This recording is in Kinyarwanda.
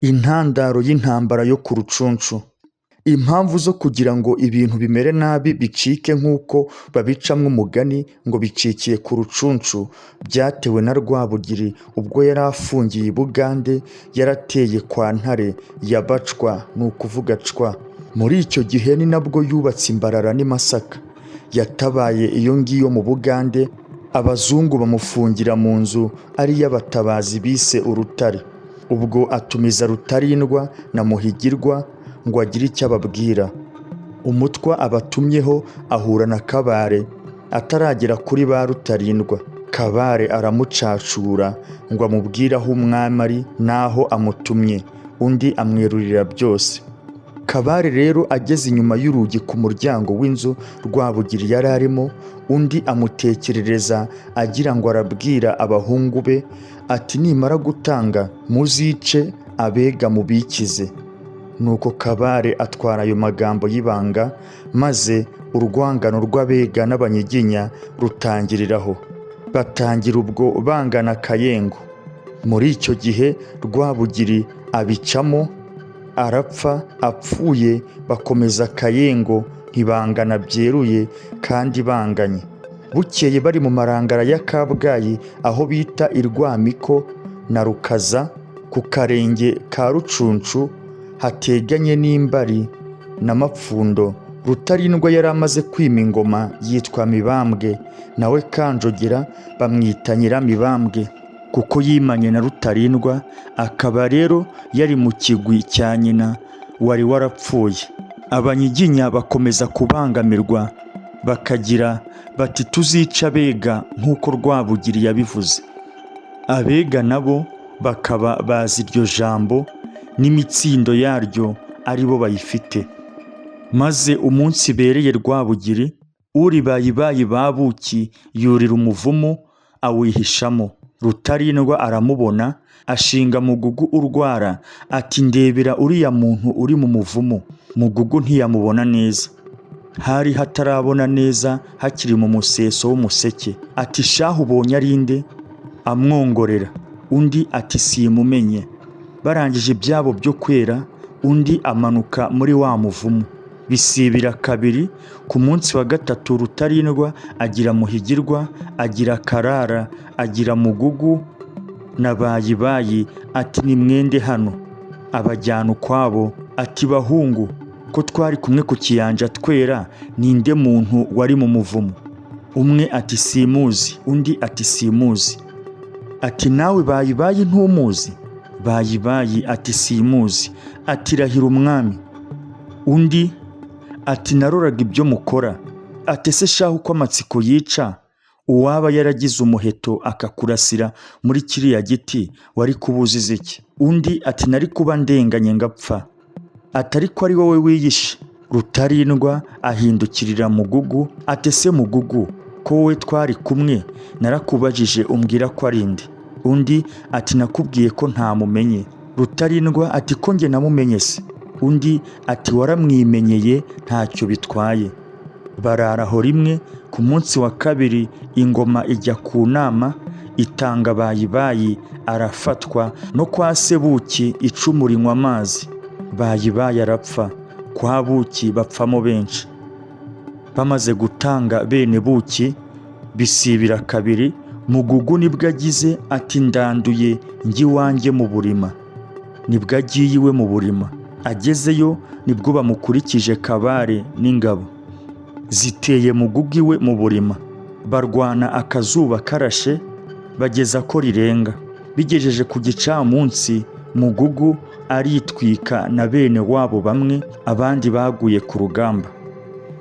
Intandaro y'intambara yo ku Rucunshu. Impamvu zo kugira ngo ibintu bimere nabi bicike nk'uko babicamwo umugani ngo bicikiye ku Rucunshu, byatewe na Rwabugiri ubwo yari afungiye i Bugande yarateye kwa Ntare ya Bacwa, ni ukuvuga Cwa. Muri icyo gihe ni nabwo yubatse Imbarara n'i Masaka. Yatabaye iyo ngiyo mu Bugande, abazungu bamufungira mu nzu ari iy'abatabazi bise Urutare. Ubwo atumiza Rutarindwa na Muhigirwa ngo agire icyo ababwira. Umutwa abatumyeho ahura na Kabare, ataragera kuri ba Rutarindwa, Kabare aramucacura ngo amubwire aho umwami ari n'aho amutumye, undi amwerurira byose. Kabare rero ageze inyuma y'urugi ku muryango w'inzu Rwabugiri yari arimo, undi amutekerereza agira ngo arabwira abahungu be ati nimara gutanga muzice Abega mubikize. Nuko Kabare atwara ayo magambo y'ibanga, maze urwangano rw'Abega n'Abanyiginya rutangiriraho. Batangira ubwo bangana akayengo. Muri icyo gihe Rwabugiri abicamo arapfa, apfuye bakomeza akayengo ntibangana byeruye kandi banganye. Bukeye bari mu marangara ya Kabgayi aho bita i Rwamiko na Rukaza ku karenge ka Rucunshu hateganye n'Imbari na Mapfundo, Rutarindwa yari amaze kwima ingoma yitwa Mibambwe, nawe Kanjogera bamwita Nyiramibambwe kuko yimanye na Rutarindwa, akaba rero yari mu kigwi cya nyina wari warapfuye. Abanyiginya bakomeza kubangamirwa bakagira bati tuzica Abega nk'uko Rwabugiri yabivuze. Abega nabo bakaba bazi iryo jambo n'imitsindo yaryo ari bo bayifite. Maze umunsi bereye Rwabugiri, uri bayibayi babuki yurira umuvumu awihishamo. Rutarindwa aramubona, ashinga Mugugu urwara ati ndebera uriya muntu uri mu muvumu. Mugugu ntiyamubona neza, hari hatarabona neza, hakiri mu museso w'umuseke. Ati shahu ubonye ari nde? Amwongorera. Undi ati simumenye. Barangije ibyabo byo kwera, undi amanuka muri wa muvumu. Bisibira kabiri. Ku munsi wa gatatu Rutarindwa agira Muhigirwa, agira Karara, agira Mugugu na Bayibayi ati nimwende hano. Abajyana ukwabo. Ati bahungu, ko twari kumwe ku kiyanja twera, ninde muntu wari mu muvumu? Umwe ati simuzi, undi ati simuzi. Ati nawe Bayibayi ntumuzi? Bayibayi ati simuzi. Ati rahira umwami. Undi ati naroraga ibyo mukora. Ati se shahu ko amatsiko yica, uwaba yaragize umuheto akakurasira muri kiriya giti wari kubuziza iki? Undi ati nari kuba ndenganye ngapfa. Ati ariko ari wowe wiyishe. Rutarindwa ahindukirira Mugugu ati se Mugugu, ko wowe twari kumwe narakubajije umbwira ko ari nde? Undi ati nakubwiye ko ntamumenye. Rutarindwa ati ko njye namumenye se? Undi ati waramwimenyeye ntacyo bitwaye. Bararaho rimwe. Ku munsi wa kabiri ingoma ijya ku nama, itanga Bayibayi arafatwa, no kwa Sebuki icumu rinywa amazi. Bayibayi arapfa, kwa Buki bapfamo benshi. Bamaze gutanga bene Buki, bisibira kabiri. Mugugu nibwo agize ati ndanduye njye iwanjye mu Burima. Nibwo agiye iwe mu Burima. Agezeyo nibwo bamukurikije Kabare n'ingabo. Ziteye Mugugu iwe mu Burima. Barwana akazuba karashe, bageza ko rirenga. Bigejeje ku gicamunsi, Mugugu aritwika na bene wabo bamwe, abandi baguye ku rugamba.